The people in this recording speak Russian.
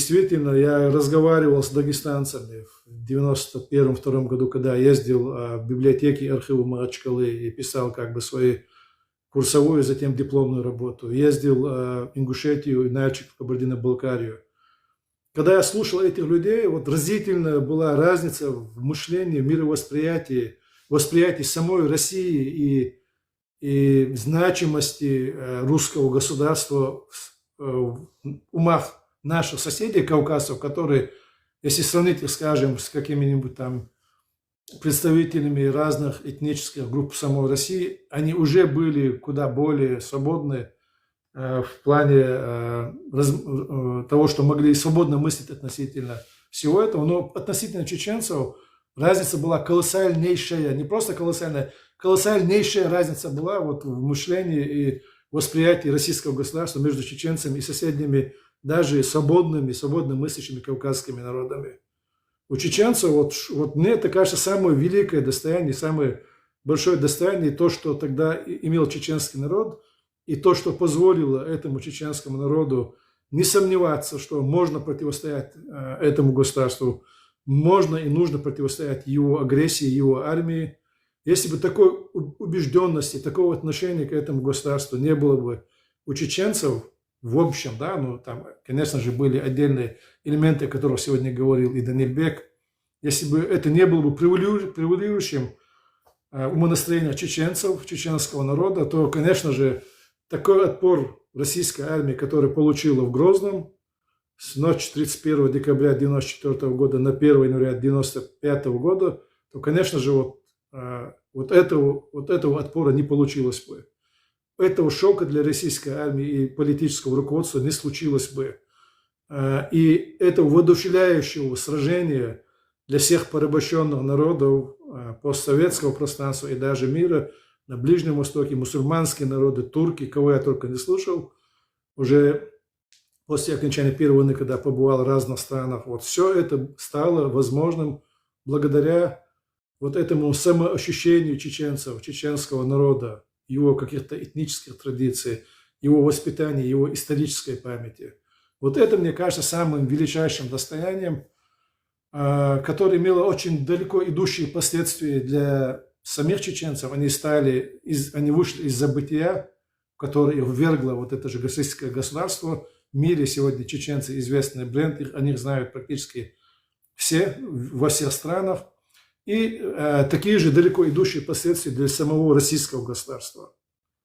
действительно, я разговаривал с дагестанцами в 91-92 году, когда ездил в библиотеки и архивы Махачкалы и писал как бы свои курсовую, затем дипломную работу. Ездил в Ингушетию, Нальчик, в Кабардино-Балкарию. Когда я слушал этих людей, вот разительная была разница в мышлении, в мировосприятии, восприятии самой России и значимости русского государства в умах наших соседей, кавказцев, которые, если сравнить их, скажем, с какими-нибудь там представителями разных этнических групп самой России, они уже были куда более свободны в плане того, что могли свободно мыслить относительно всего этого. Но относительно чеченцев разница была колоссальнейшая, не просто колоссальная, колоссальнейшая разница была вот в мышлении и восприятии российского государства между чеченцами и соседними, даже свободно мыслящими кавказскими народами. У чеченцев, вот мне это кажется, самое великое достояние, самое большое достояние, то, что тогда имел чеченский народ, и то, что позволило этому чеченскому народу не сомневаться, что можно противостоять этому государству, можно и нужно противостоять его агрессии, его армии. Если бы такой убежденности, такого отношения к этому государству не было бы у чеченцев, в общем, да, ну там, конечно же, были отдельные элементы, о которых сегодня говорил и Данильбек. Если бы это не было бы превалирующим умонастроение чеченцев, чеченского народа, то, конечно же, такой отпор российской армии, который получила в Грозном с ночи 31 декабря 1994 года на 1 января 1995 года, то, конечно же, вот этого отпора не получилось бы. Этого шока для российской армии и политического руководства не случилось бы. И этого воодушевляющего сражения для всех порабощенных народов постсоветского пространства и даже мира на Ближнем Востоке, мусульманские народы, турки, кого я только не слушал, уже после окончания Первой войны, когда побывал в разных странах, вот все это стало возможным благодаря вот этому самоощущению чеченцев, чеченского народа, его каких-то этнических традиций, его воспитания, его исторической памяти. Вот это, мне кажется, самым величайшим достоянием, которое имело очень далеко идущие последствия для самих чеченцев. Они вышли из забытия, в которое их ввергло вот это же российское государство. В мире сегодня чеченцы известный бренд, о них знают практически все, во всех странах. И такие же далеко идущие последствия для самого российского государства.